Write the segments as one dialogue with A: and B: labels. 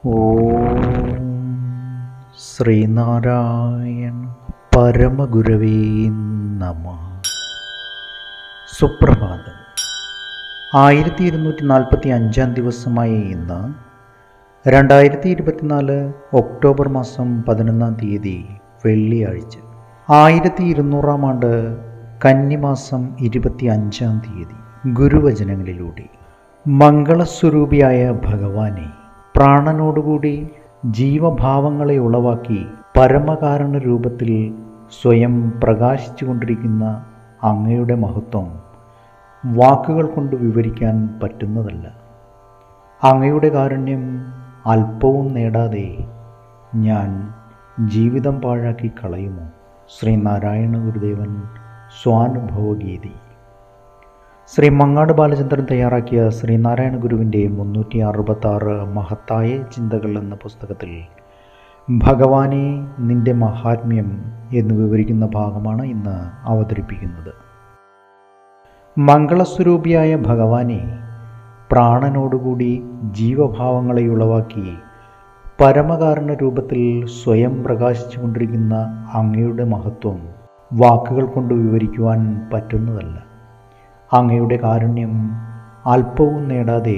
A: ഓം ശ്രീനാരായണ പരമഗുരവേ നമഃ. സുപ്രഭാതം. 1245 ദിവസമായ ഇന്ന് 2024 ഒക്ടോബർ മാസം 11 വെള്ളിയാഴ്ച, 1200 ആണ്ട് കന്നിമാസം 25 ഗുരുവചനങ്ങളിലൂടെ. മംഗളസ്വരൂപിയായ ഭഗവാനെ, പ്രാണനോടുകൂടി ജീവഭാവങ്ങളെ ഉളവാക്കി പരമകാരണ രൂപത്തിൽ സ്വയം പ്രകാശിച്ചു കൊണ്ടിരിക്കുന്ന അങ്ങയുടെ മഹത്വം വാക്കുകൾ കൊണ്ട് വിവരിക്കാൻ പറ്റുന്നതല്ല. അങ്ങയുടെ കാരുണ്യം അല്പവും നേടാതെ ഞാൻ ജീവിതം പാഴാക്കി കളയുമോ? ശ്രീനാരായണ ഗുരുദേവൻ സ്വാനുഭവഗീതി. ശ്രീ മങ്ങാട് ബാലചന്ദ്രൻ തയ്യാറാക്കിയ ശ്രീനാരായണ ഗുരുവിൻ്റെ 366 മഹത്തായ ചിന്തകൾ എന്ന പുസ്തകത്തിൽ ഭഗവാനെ നിന്റെ മഹാത്മ്യം എന്ന് വിവരിക്കുന്ന ഭാഗമാണ് ഇന്ന് അവതരിപ്പിക്കുന്നത്. മംഗളസ്വരൂപിയായ ഭഗവാനെ, പ്രാണനോടുകൂടി ജീവഭാവങ്ങളെ ഉളവാക്കി പരമകാരണ രൂപത്തിൽ സ്വയം പ്രകാശിച്ചു കൊണ്ടിരിക്കുന്ന അങ്ങയുടെ മഹത്വം വാക്കുകൾ കൊണ്ട് വിവരിക്കുവാൻ പറ്റുന്നതല്ല. അങ്ങയുടെ കാരുണ്യം അല്പവും നേടാതെ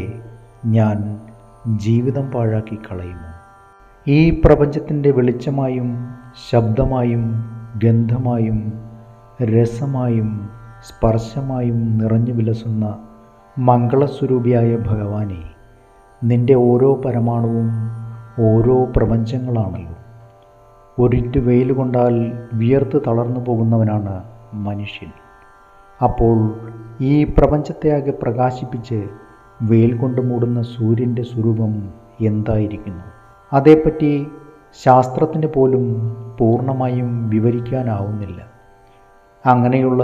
A: ഞാൻ ജീവിതം പാഴാക്കി കളയുമോ? ഈ പ്രപഞ്ചത്തിൻ്റെ വെളിച്ചമായും ശബ്ദമായും ഗന്ധമായും രസമായും സ്പർശമായും നിറഞ്ഞു വിലസുന്ന മംഗളസ്വരൂപിയായ ഭഗവാനെ, നിൻ്റെ ഓരോ പരമാണുവും ഓരോ പ്രപഞ്ചങ്ങളാണല്ലോ. ഒരിറ്റു വെയിൽ കൊണ്ടാൽ വിയർത്ത് തളർന്നു പോകുന്നവനാണ് മനുഷ്യൻ. അപ്പോൾ ഈ പ്രപഞ്ചത്തെ ആകെ പ്രകാശിപ്പിച്ച് വെയിൽ കൊണ്ട് മൂടുന്ന സൂര്യൻ്റെ സ്വരൂപം എന്തായിരിക്കുന്നു? അതേപ്പറ്റി ശാസ്ത്രത്തിന് പോലും പൂർണ്ണമായും വിവരിക്കാനാവുന്നില്ല. അങ്ങനെയുള്ള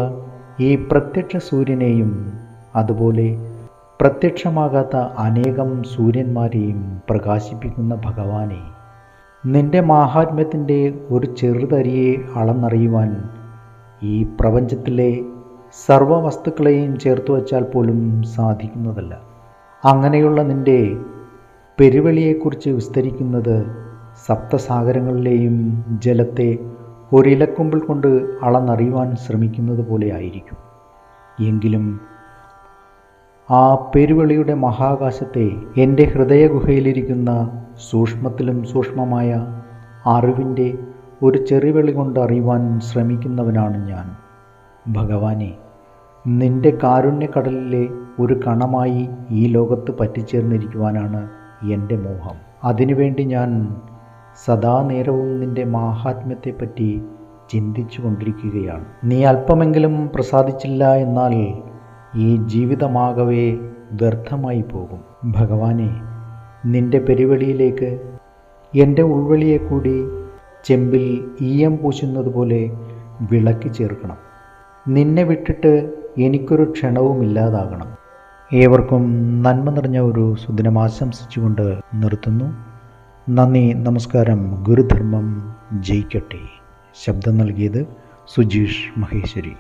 A: ഈ പ്രത്യക്ഷ സൂര്യനെയും അതുപോലെ പ്രത്യക്ഷമാകാത്ത അനേകം സൂര്യന്മാരെയും പ്രകാശിപ്പിക്കുന്ന ഭഗവാനെ, നിൻ്റെ മാഹാത്മ്യത്തിൻ്റെ ഒരു ചെറുതരിയെ അളന്നറിയുവാൻ ഈ പ്രപഞ്ചത്തിലെ സർവവസ്തുക്കളെയും ചേർത്ത് വച്ചാൽ പോലും സാധിക്കുന്നതല്ല. അങ്ങനെയുള്ള നിൻ്റെ പെരുവെളിയെക്കുറിച്ച് വിസ്തരിക്കുന്നത് സപ്തസാഗരങ്ങളിലെയും ജലത്തെ ഒരിലക്കൊമ്പിൽ കൊണ്ട് അളന്നറിയുവാൻ ശ്രമിക്കുന്നത് പോലെ ആയിരിക്കും. എങ്കിലും ആ പെരുവെളിയുടെ മഹാകാശത്തെ എൻ്റെ ഹൃദയഗുഹയിലിരിക്കുന്ന സൂക്ഷ്മത്തിലും സൂക്ഷ്മമായ അറിവിൻ്റെ ഒരു ചെറുവെളി കൊണ്ട് അറിയുവാൻ ശ്രമിക്കുന്നവനാണ് ഞാൻ. ഭഗവാനെ, നിൻ്റെ കാരുണ്യക്കടലിലെ ഒരു കണമായി ഈ ലോകത്ത് പറ്റിച്ചേർന്നിരിക്കുവാനാണ് എൻ്റെ മോഹം. അതിനുവേണ്ടി ഞാൻ സദാ നേരവും നിൻ്റെ മാഹാത്മ്യത്തെപ്പറ്റി ചിന്തിച്ചു കൊണ്ടിരിക്കുകയാണ്. നീ അല്പമെങ്കിലും പ്രസാദിച്ചില്ല എന്നാൽ ഈ ജീവിതമാകവേ വ്യർത്ഥമായി പോകും. ഭഗവാനെ, നിൻ്റെ പെരുവെളിയിലേക്ക് എൻ്റെ ഉൾവെളിയെ കൂടി ചെമ്പിൽ ഈയം പൂശുന്നത് പോലെ വിളക്കി ചേർക്കണം. നിന്നെ വിട്ടിട്ട് എനിക്കൊരു ക്ഷണവുമില്ലാതാകണം. ഏവർക്കും നന്മ നിറഞ്ഞ ഒരു സുദിനം ആശംസിച്ചുകൊണ്ട് നിർത്തുന്നു. നന്ദി, നമസ്കാരം. ഗുരുധർമ്മം ജയിക്കട്ടെ. ശബ്ദം നൽകിയത് സുജീഷ് മഹേശ്വരി.